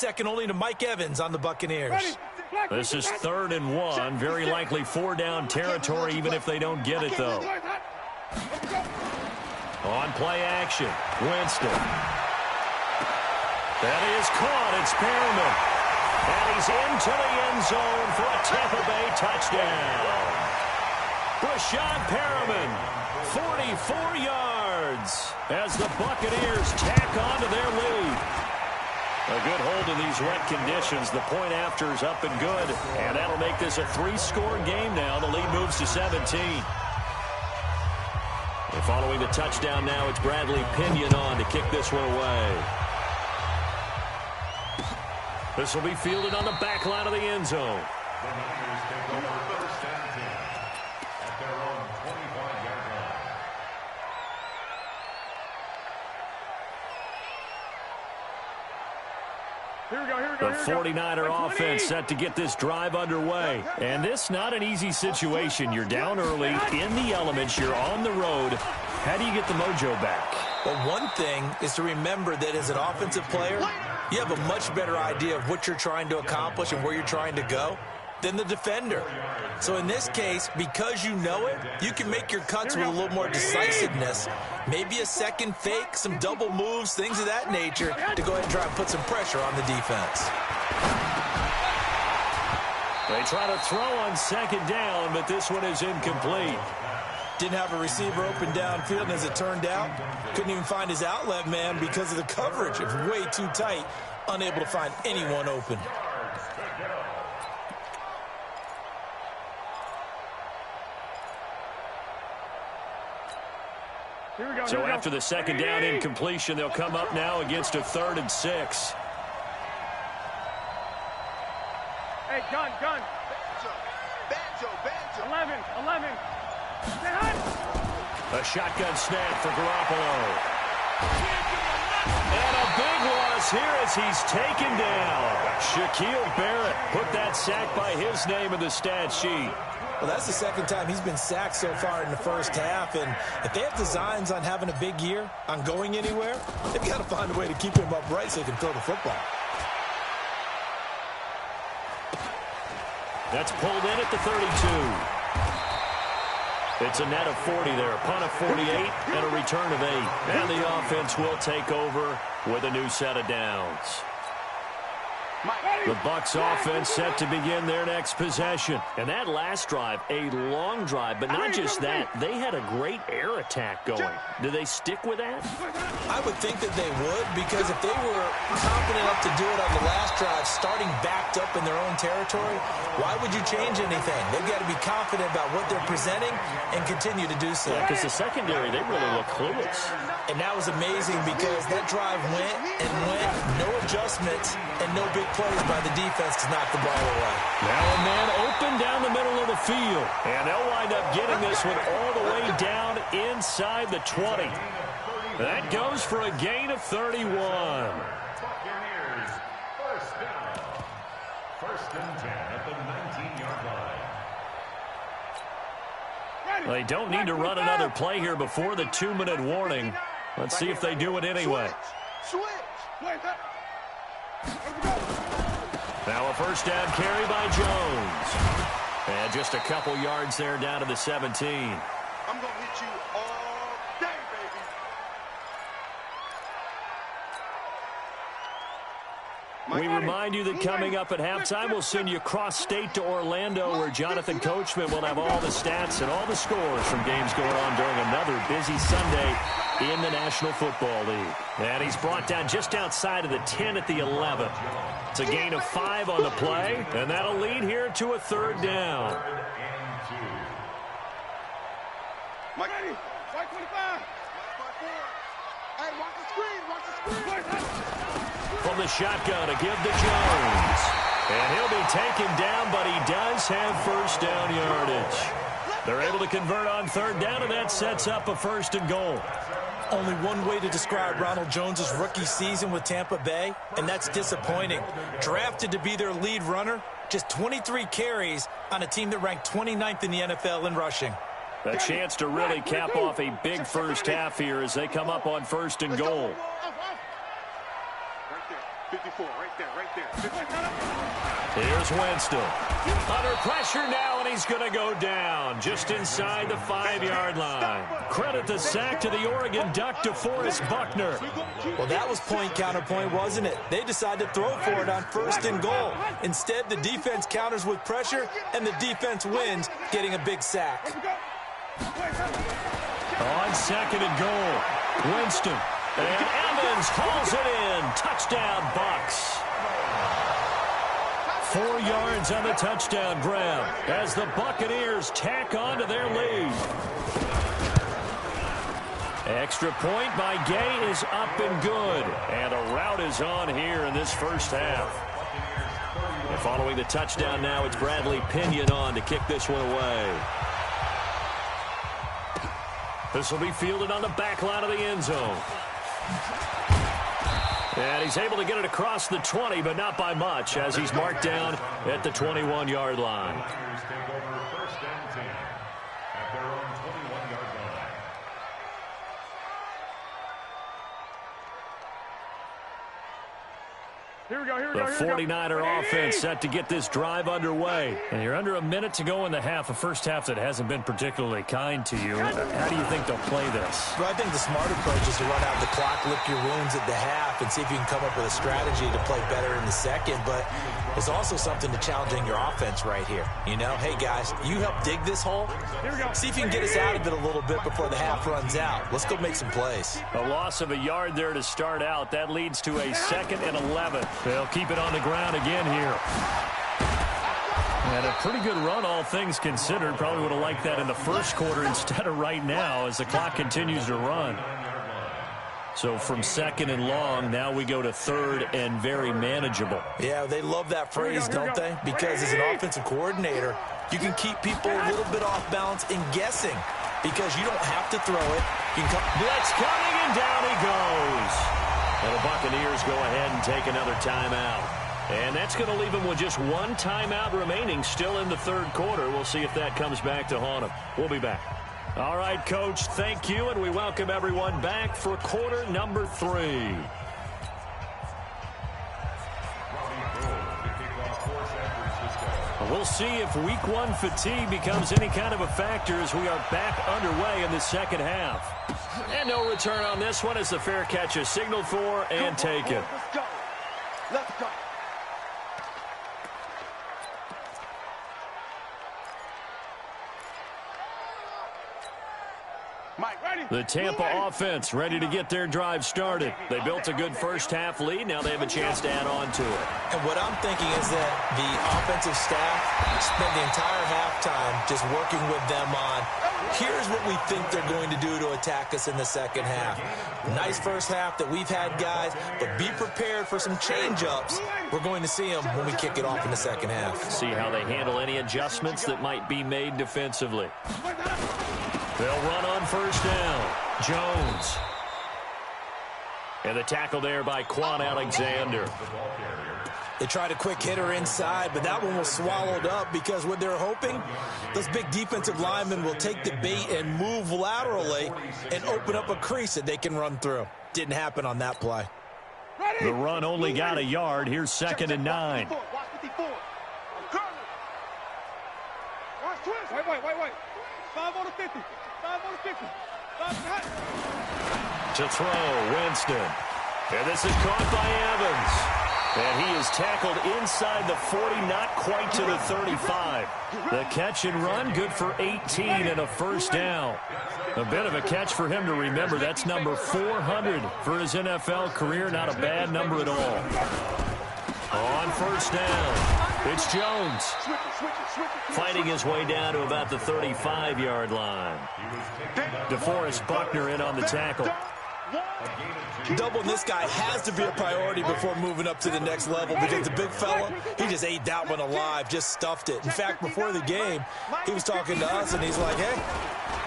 second only to Mike Evans on the Buccaneers. This is 3rd and 1. Very likely 4-down territory, even if they don't get it, though. On play action, Winston. That is caught. It's Perriman. And he's into the end zone for a Tampa Bay touchdown. Breshad Perriman, 44 yards as the Buccaneers tack on to their lead. A good hold in these wet conditions. The point after is up and good. And that'll make this a 3-score game now. The lead moves to 17. And following the touchdown now, it's Bradley Pinion on to kick this one away. This will be fielded on the back line of the end zone. The Niners take over 1st and 10 at their own 25-yard line. The 49er offense set to get this drive underway. And this not an easy situation. You're down early, in the elements, you're on the road. How do you get the mojo back? Well, one thing is to remember that as an offensive player, you have a much better idea of what you're trying to accomplish and where you're trying to go than the defender. So in this case, because you know it, you can make your cuts with a little more decisiveness. Maybe a second fake, some double moves, things of that nature to go ahead and try and put some pressure on the defense. They try to throw on 2nd down, but this one is incomplete. Didn't have a receiver open downfield, and as it turned out, couldn't even find his outlet man because of the coverage. It was way too tight, unable to find anyone open. So after the 2nd down incompletion, they'll come up now against a 3rd and 6. Hey, gun. Banjo. 11. A shotgun snap for Garoppolo. And a big loss here as he's taken down. Shaquille Barrett put that sack by his name in the stat sheet. Well, that's the 2nd time he's been sacked so far in the first half. And if they have designs on having a big year, on going anywhere, they've got to find a way to keep him upright so he can throw the football. That's pulled in at the 32. It's a net of 40 there, punt of 48, and a return of 8. And the offense will take over with a new set of downs. The Bucs offense set to begin their next possession. And that last drive, a long drive, but not just that. They had a great air attack going. Do they stick with that? I would think that they would, because if they were confident enough to do it on the last drive, starting backed up in their own territory, why would you change anything? They've got to be confident about what they're presenting and continue to do so. Yeah, because the secondary, they really look clueless. And that was amazing because that drive went and went, no adjustments, and no big plays by the defense to knock the ball away. Now a man open down the middle of the field. And they'll wind up getting this one all the way down inside the 20. That goes for a gain of 31. Buccaneers, 1st down. 1st and 10 at the 19-yard line. They don't need to run another play here before the 2-minute warning. Let's see if they do it anyway. Switch. Now a 1st down carry by Jones. And just a couple yards there down to the 17. I'm going to hit you all day, baby. We remind you that coming up at halftime, we'll send you cross-state to Orlando, where Jonathan Coachman will have all the stats and all the scores from games going on during another busy Sunday in the National Football League. And he's brought down just outside of the 10 at the 11. It's a gain of 5 on the play, and that'll lead here to a 3rd down. Mike, 25. Hey, watch the screen. From the shotgun, a give to Jones. And he'll be taken down, but he does have 1st down yardage. They're able to convert on 3rd down, and that sets up a 1st and goal. Only one way to describe Ronald Jones' rookie season with Tampa Bay, and that's disappointing. Drafted to be their lead runner, just 23 carries on a team that ranked 29th in the NFL in rushing. A chance to really cap off a big first half here as they come up on 1st and goal. Right there, 50-50. before. Right there. Here's Winston. Under pressure now, and he's going to go down just inside the 5-yard line. Credit the sack to the Oregon Duck, DeForest Buckner. Well, that was point counterpoint, wasn't it? They decided to throw for it on 1st and goal. Instead, the defense counters with pressure, and the defense wins, getting a big sack. On 2nd and goal, Winston. And Evans hauls it in. Touchdown, Bucks. 4 yards on the touchdown grab as the Buccaneers tack on to their lead. Extra point by Gay is up and good. And a rout is on here in this first half. And following the touchdown now, it's Bradley Pinion on to kick this one away. This will be fielded on the back line of the end zone. And he's able to get it across the 20, but not by much, as he's marked down at the 21-yard line. The 49er offense set to get this drive underway. And you're under a minute to go in the half, a first half that hasn't been particularly kind to you. How do you think they'll play this? Well, I think the smart approach is to run out the clock, lick your wounds at the half, and see if you can come up with a strategy to play better in the second. But there's also something to challenging your offense right here. You know, hey, guys, you help dig this hole. See if you can get us out of it a little bit before the half runs out. Let's go make some plays. A loss of a yard there to start out. That leads to a 2nd and 11. They'll keep it on the ground again here. And a pretty good run, all things considered. Probably would have liked that in the first quarter instead of right now as the clock continues to run. So from 2nd and long, now we go to 3rd and very manageable. Yeah, they love that phrase, don't they? Because as an offensive coordinator, you can keep people a little bit off balance and guessing because you don't have to throw it. You can blitz coming, and down he goes. And the Buccaneers go ahead and take another timeout. And that's going to leave them with just one timeout remaining still in the 3rd quarter. We'll see if that comes back to haunt them. We'll be back. All right, Coach, thank you, and we welcome everyone back for quarter number 3. We'll see if week 1 fatigue becomes any kind of a factor as we are back underway in the second half. And no return on this one as the fair catch is signaled for and taken. Let's go. Let's go. The Tampa offense ready to get their drive started. They built a good first half lead. Now they have a chance to add on to it. And what I'm thinking is that the offensive staff spent the entire halftime just working with them on, here's what we think they're going to do to attack us in the second half. Nice first half that we've had, guys, but be prepared for some change-ups. We're going to see them when we kick it off in the second half. See how they handle any adjustments that might be made defensively. They'll run on first down. Jones. And the tackle there by Quan Alexander. They tried a quick hitter inside, but that one was swallowed up because what they're hoping, those big defensive linemen will take the bait and move laterally and open up a crease that they can run through. Didn't happen on that play. The run only got a yard. Here's 2nd and 9. Wait. 5 on the 50. 5 on the 50. 5 to throw, Winston. And this is caught by Evans. And he is tackled inside the 40, not quite to the 35. The catch and run, good for 18 and a first down. A bit of a catch for him to remember. That's number 400 for his NFL career. Not a bad number at all. On first down, it's Jones. Fighting his way down to about the 35-yard line. DeForest Buckner in on the tackle. Doubling this guy has to be a priority before moving up to the next level because the big fella, he just ate that one alive, just stuffed it. In fact, before the game, he was talking to us, and he's like, hey,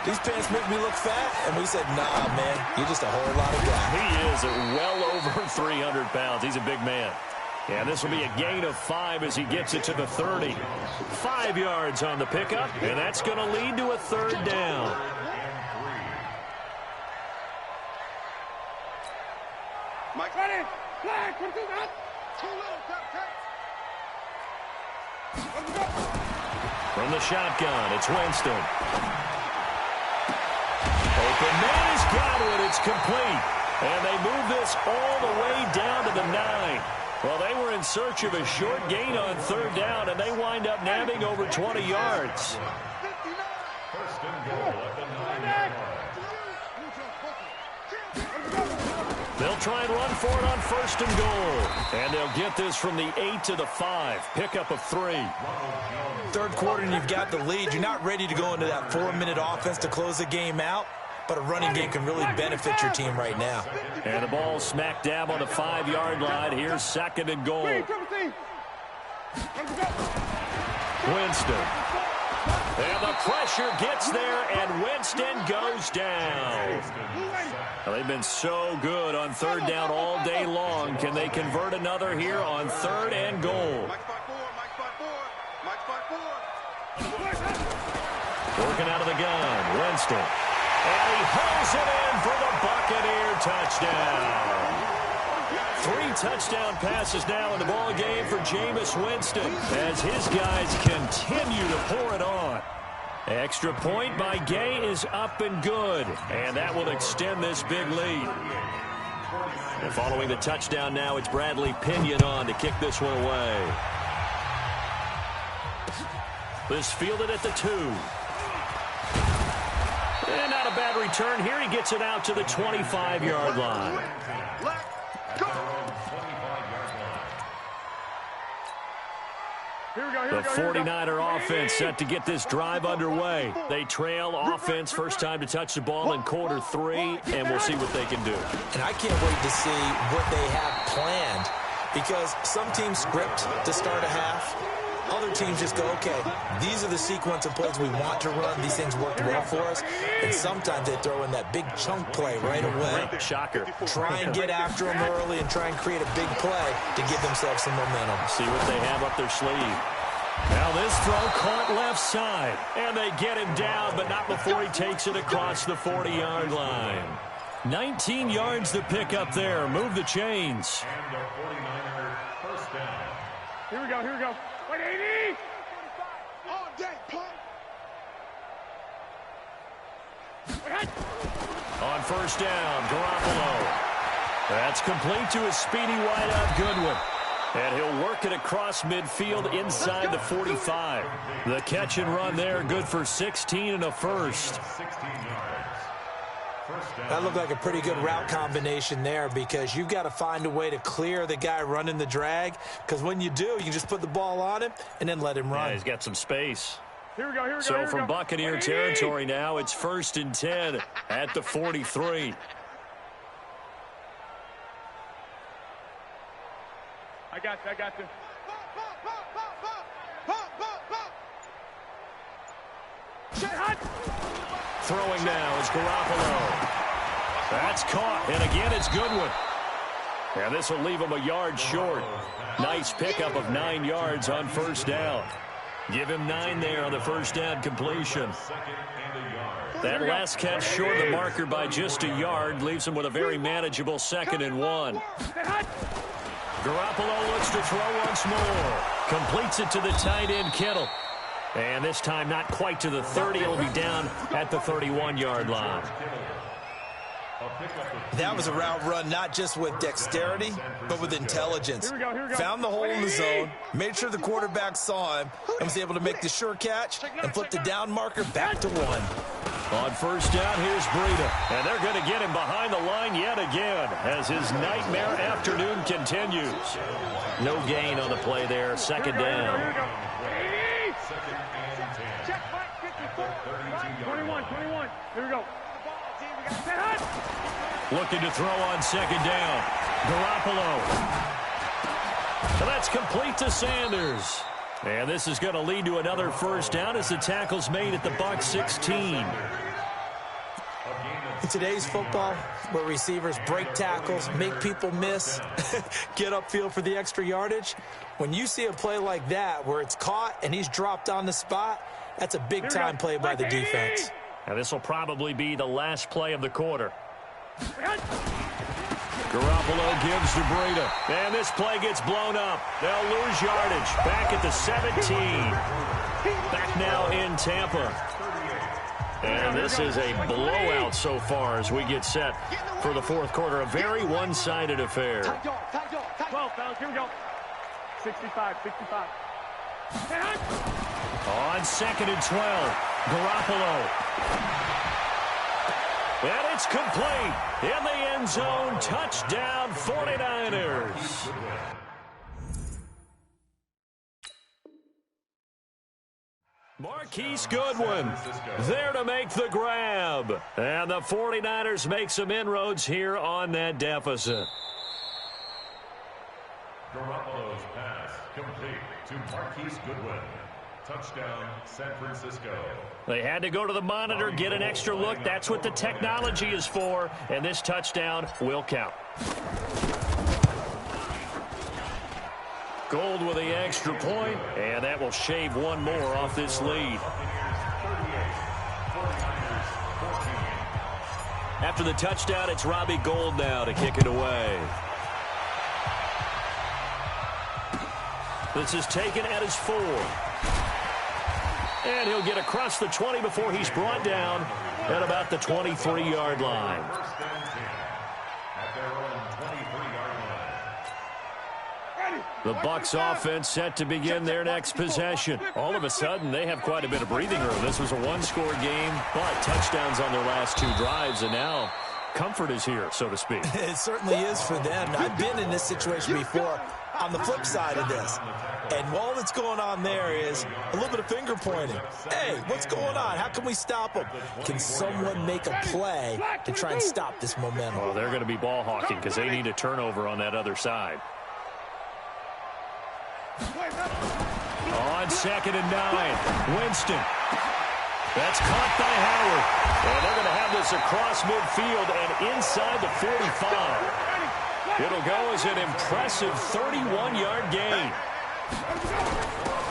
these pants make me look fat. And we said, nah, man, you're just a whole lot of guy. He is well over 300 pounds. He's a big man. And this will be a gain of 5 as he gets it to the 30. 5 yards on the pickup, and that's going to lead to a third down. Mike, ready? Flag, From the shotgun, it's Winston. Open man has got it. It's complete. And they move this all the way down to the 9. Well, they were in search of a short gain on third down, and they wind up nabbing over 20 yards. First and goal at the 9-yard line. They'll try and run for it on first and goal. And they'll get this from the 8 to the 5. Pickup of 3. Third quarter and you've got the lead. You're not ready to go into that 4-minute offense to close the game out, but a running game can really benefit your team right now. And the ball smack dab on the 5-yard line. Here's second and goal. Winston. And the pressure gets there, and Winston goes down. Well, they've been so good on third down all day long. Can they convert another here on third and goal? Working out of the gun, Winston. And he hauls it in for the Buccaneer touchdown. 3 touchdown passes now in the ball game for Jameis Winston as his guys continue to pour it on. Extra point by Gay is up and good, and that will extend this big lead. And following the touchdown now, it's Bradley Pinion on to kick this one away. This fielded at the 2. And not a bad return here. He gets it out to the 25-yard line. The 49er offense set to get this drive underway. They trail offense first time to touch the ball in quarter 3, and we'll see what they can do. And I can't wait to see what they have planned, because some teams script to start a half. Other teams just go, okay, these are the sequence of plays we want to run. These things worked well for us. And sometimes they throw in that big chunk play right away. Shocker. Try and get after them early and try and create a big play to give themselves some momentum. See what they have up their sleeve. Now this throw caught left side. And they get him down, but not before he takes it across the 40-yard line. 19 yards to pick up there. Move the chains. And the 49ers first down. Here we go, here we go. Wait, 80! All day, play. On first down, Garoppolo. That's complete to his speedy wideout Goodwin. And he'll work it across midfield inside the 45. The catch and run there, good for 16 and a first. 16 yards. First down. That looked like a pretty good route combination there, because you've got to find a way to clear the guy running the drag, because when you do, you can just put the ball on him and then let him run. Yeah, he's got some space. Here we go, here we go. So here we from go. Buccaneer territory now, it's 1st and 10 at the 43. I got you, I got you. Throwing now is Garoppolo. That's caught, and again it's Goodwin. And this will leave him a yard short. Nice pickup of 9 yards on first down. Give him 9 there on the first down completion. That last catch short of the marker by just a yard leaves him with a very manageable 2nd and 1. Garoppolo looks to throw once more. Completes it to the tight end, Kittle. And this time not quite to the 30. It'll be down at the 31-yard line. That was a route run not just with dexterity, but with intelligence. Here we go. Found the hole in the zone, made sure the quarterback saw him, and was able to make the sure catch and flip the down marker back to 1. On first down, here's Breida. And they're going to get him behind the line yet again as his nightmare afternoon continues. No gain on the play there. 2nd down. Here we go. 21. Here we go. Looking to throw on 2nd down. Garoppolo. And that's complete to Sanders. And this is going to lead to another first down as the tackle's made at the Bucs 16. In today's football, where receivers break tackles, make people miss, get upfield for the extra yardage, when you see a play like that where it's caught and he's dropped on the spot, that's a big-time play by the defense. Now this will probably be the last play of the quarter. Garoppolo gives to Breida. And this play gets blown up. They'll lose yardage. Back at the 17. Back now in Tampa. And this is a blowout so far as we get set for the fourth quarter. A very one-sided affair. 12, fellas, here we go. 65. On 2nd and 12, Garoppolo. And it's complete. In the end zone, touchdown 49ers. Marquise Goodwin there to make the grab. And the 49ers make some inroads here on that deficit. Garoppolo's pass complete to Marquise Goodwin. Touchdown, San Francisco. They had to go to the monitor, get an extra look. That's what the technology is for. And this touchdown will count. Gold with the extra point, and that will shave one more off this lead. After the touchdown, it's Robbie Gould now to kick it away. This is taken at his 4. And he'll get across the 20 before he's brought down at about the 23-yard line. The Bucs offense set to begin their next possession. All of a sudden, they have quite a bit of breathing room. This was a one-score game, but touchdowns on their last 2 drives, and now comfort is here, so to speak. It certainly is for them. I've been in this situation before on the flip side of this. And all that's going on there is a little bit of finger pointing. Hey, what's going on? How can we stop them? Can someone make a play to try and stop this momentum? Well, they're going to be ball hawking because they need a turnover on that other side. On 2nd and 9, Winston. That's caught by Howard. And they're going to have this across midfield and inside the 45. It'll go as an impressive 31-yard gain.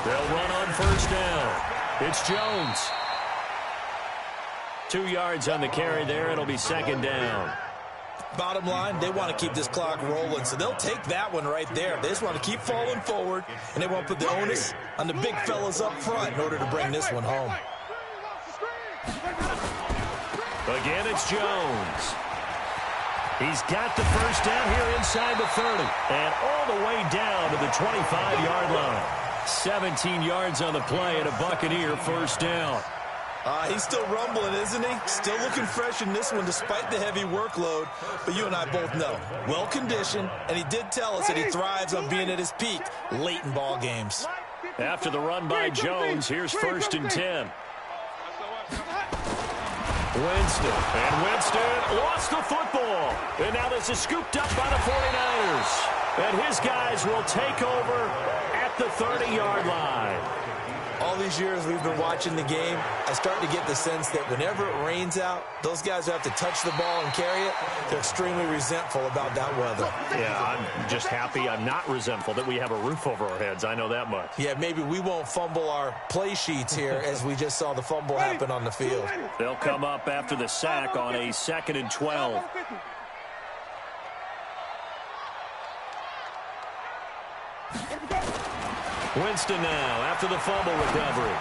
They'll run on first down. It's Jones. 2 yards on the carry there. It'll be 2nd down. Bottom line, they want to keep this clock rolling, so they'll take that one right there. They just want to keep falling forward, and they want to put the onus on the big fellas up front in order to bring this one home. Again, it's Jones. He's got the first down here inside the 30, and all the way down to the 25-yard line. 17 yards on the play, and a Buccaneer first down. He's still rumbling, isn't he? Still looking fresh in this one despite the heavy workload. But you and I both know, well-conditioned, and he did tell us that he thrives on being at his peak late in ball games. After the run by Jones, here's 1st and 10. Winston lost the football. And now this is scooped up by the 49ers. And his guys will take over at the 30-yard line. All these years we've been watching the game, I start to get the sense that whenever it rains out, those guys who have to touch the ball and carry it, they're extremely resentful about that weather. Yeah, I'm just happy I'm not resentful that we have a roof over our heads. I know that much. Yeah, maybe we won't fumble our play sheets here as we just saw the fumble happen on the field. They'll come up after the sack on a 2nd and 12. Winston now after the fumble recovery.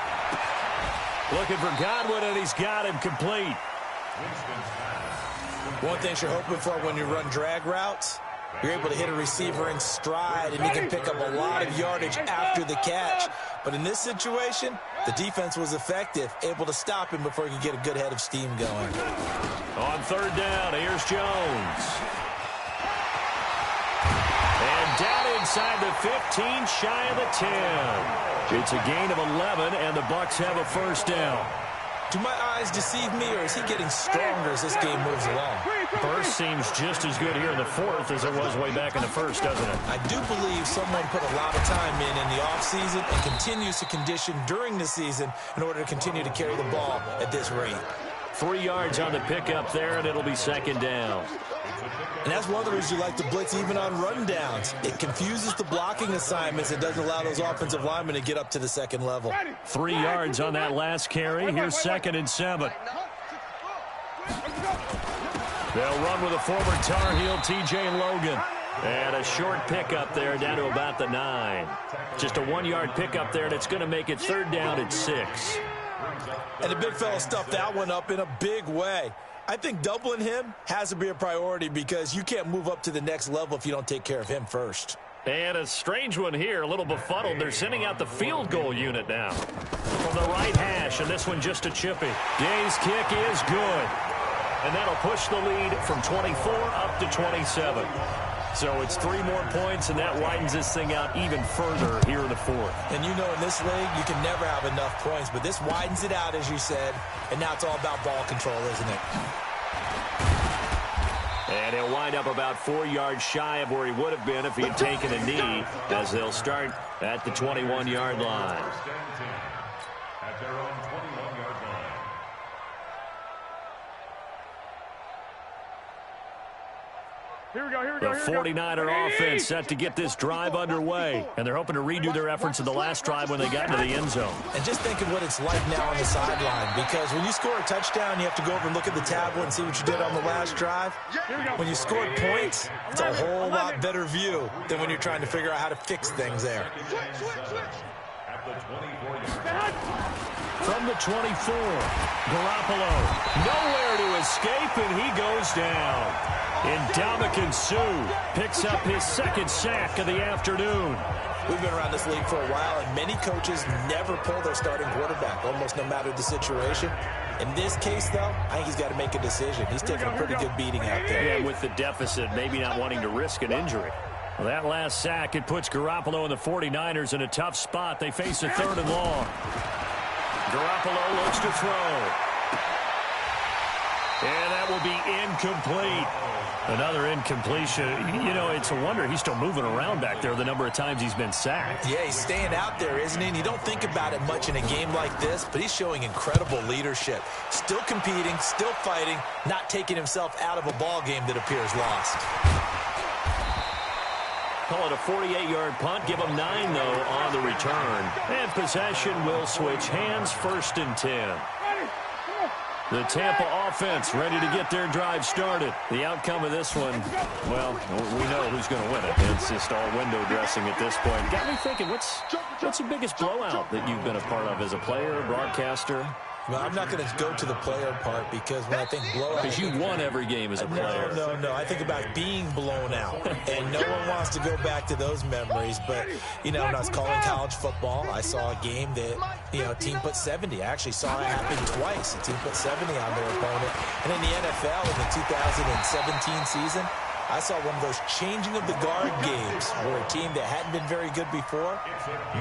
Looking for Godwin, and he's got him complete. One thing you're hoping for when you run drag routes, you're able to hit a receiver in stride, and he can pick up a lot of yardage after the catch. But in this situation, the defense was effective, able to stop him before he could get a good head of steam going. On 3rd down, here's Jones. And down inside the 15, shy of the 10. It's a gain of 11, and the Bucs have a first down. Do my eyes deceive me, or is he getting stronger as this game moves along? Burst seems just as good here in the 4th as it was way back in the 1st, doesn't it? I do believe someone put a lot of time in the offseason and continues to condition during the season in order to continue to carry the ball at this rate. 3 yards on the pickup there, and it'll be 2nd down. And that's one of the reasons you like to blitz even on rundowns. It confuses the blocking assignments. It doesn't allow those offensive linemen to get up to the 2nd level. 3 yards on that last carry. Here's 2nd and 7. They'll run with a former Tar Heel, T.J. Logan. And a short pickup there down to about the 9. Just a 1-yard pickup there, and it's going to make it 3rd down at 6. And the big fella stuffed that one up in a big way. I think doubling him has to be a priority because you can't move up to the next level if you don't take care of him first. And a strange one here, a little befuddled. They're sending out the field goal unit now from the right hash, and this one just a chippy. Gay's kick is good. And that'll push the lead from 24 up to 27. So it's 3 more points, and that widens this thing out even further here in the 4th. And you know in this league, you can never have enough points, but this widens it out, as you said, and now it's all about ball control, isn't it? And he'll wind up about 4 yards shy of where he would have been if he had taken a knee, as they'll start at the 21-yard line. At their own 21-yard line. Here we go, here we The go, here we go. 49er offense set to get this drive underway, and they're hoping to redo their efforts in the last drive when they got into the end zone. And just think of what it's like now on the sideline, because when you score a touchdown, you have to go over and look at the tablet and see what you did on the last drive. When you scored points, it's a whole lot better view than when you're trying to figure out how to fix things there. At the 24-yard From the 24, Garoppolo nowhere to escape, and he goes down. Ndamukong Suh picks up his 2nd sack of the afternoon. We've been around this league for a while, and many coaches never pull their starting quarterback, almost no matter the situation. In this case, though, I think he's got to make a decision. He's taking a pretty good beating out there. Yeah, with the deficit, maybe not wanting to risk an injury. Well, that last sack, it puts Garoppolo and the 49ers in a tough spot. They face a 3rd and long. Garoppolo looks to throw. And that will be incomplete. Another incompletion. You know, it's a wonder he's still moving around back there the number of times he's been sacked. Yeah, he's staying out there, isn't he? And you don't think about it much in a game like this, but he's showing incredible leadership. Still competing, still fighting, not taking himself out of a ball game that appears lost. Call it a 48-yard punt. Give him 9, though, on the return. And possession will switch hands, 1st and 10. The Tampa offense ready to get their drive started. The outcome of this one, well, we know who's going to win it. It's just all window dressing at this point. Got me thinking, what's the biggest blowout that you've been a part of as a player, broadcaster? Well, I'm not going to go to the player part because when I think blowout... Because you won every game as a player. No. I think about being blown out. And no one wants to go back to those memories. But, you know, when I was calling college football, I saw a game that, you know, a team put 70. I actually saw it happen twice. A team put 70 on their opponent. And in the NFL, in the 2017 season, I saw one of those changing of the guard games where a team that hadn't been very good before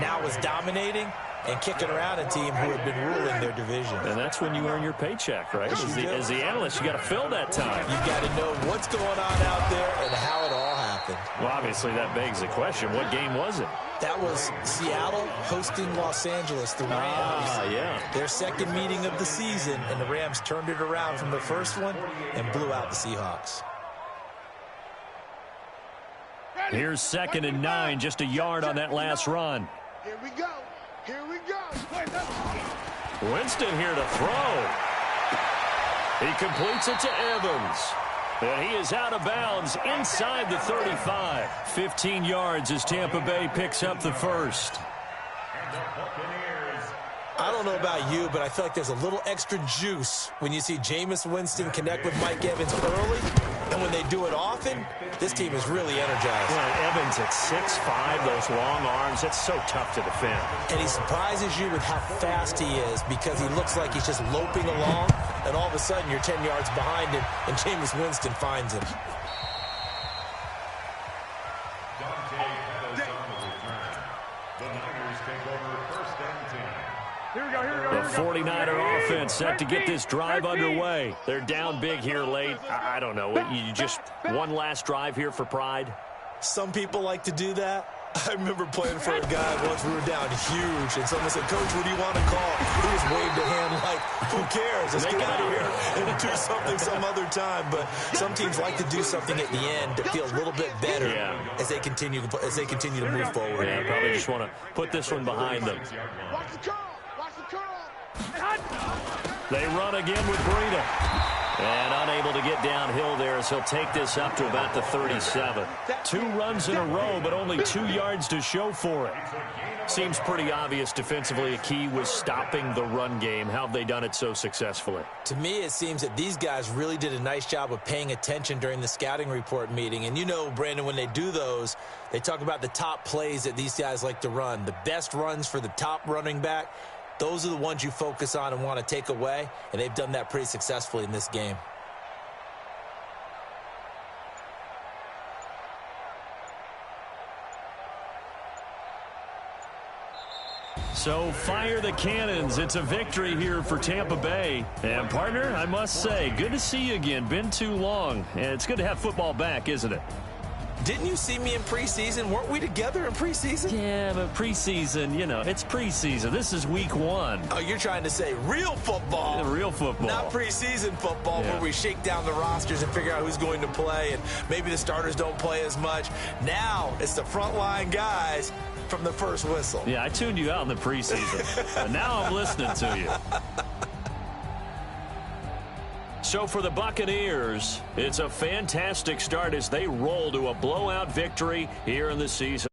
now was dominating and kicking around a team who had been ruling their division. And that's when you earn your paycheck, right? As the analyst, you got to fill that time. You've got to know what's going on out there and how it all happened. Well, obviously, that begs the question, what game was it? That was Seattle hosting Los Angeles, the Rams. Yeah. Their 2nd meeting of the season, and the Rams turned it around from the first one and blew out the Seahawks. Here's 2nd and 9, just a yard on that last run. Here we go. Here we go. Winston here to throw. He completes it to Evans. And he is out of bounds inside the 35. 15 yards as Tampa Bay picks up the 1st. I don't know about you, but I feel like there's a little extra juice when you see Jameis Winston connect with Mike Evans early. And when they do it often, this team is really energized. Well, Evans at 6'5", those long arms, it's so tough to defend. And he surprises you with how fast he is because he looks like he's just loping along, and all of a sudden you're 10 yards behind him, and Jameis Winston finds him. The Niners take over 1st and 10. Here we go, here we go. The 49er offense set to get this drive underway. They're down big here late. I don't know. You just one last drive here for pride? Some people like to do that. I remember playing for a guy once we were down huge, and someone said, "Coach, what do you want to call?" He just waved a hand like, "Who cares? Let's get out of here and do something some other time." But some teams like to do something at the end to feel a little bit better as they continue to move forward. Yeah, probably just want to put this one behind them. Watch the curl. Watch the curl. They run again with Breida. And unable to get downhill there as he'll take this up to about the 37. 2 runs in a row, but only 2 yards to show for it. Seems pretty obvious defensively a key was stopping the run game. How have they done it so successfully? To me, it seems that these guys really did a nice job of paying attention during the scouting report meeting. And you know, Brandon, when they do those, they talk about the top plays that these guys like to run. The best runs for the top running back, those are the ones you focus on and want to take away. And they've done that pretty successfully in this game. So fire the cannons. It's a victory here for Tampa Bay. And, partner, I must say, good to see you again. Been too long. And it's good to have football back, isn't it? Didn't you see me in preseason? Weren't we together in preseason? Yeah, but preseason, you know, it's preseason. This is week 1. Oh, you're trying to say real football. Yeah, real football. Not preseason football where we shake down the rosters and figure out who's going to play, and maybe the starters don't play as much. Now it's the frontline guys from the first whistle. Yeah, I tuned you out in the preseason. But now I'm listening to you. So for the Buccaneers, it's a fantastic start as they roll to a blowout victory here in the season.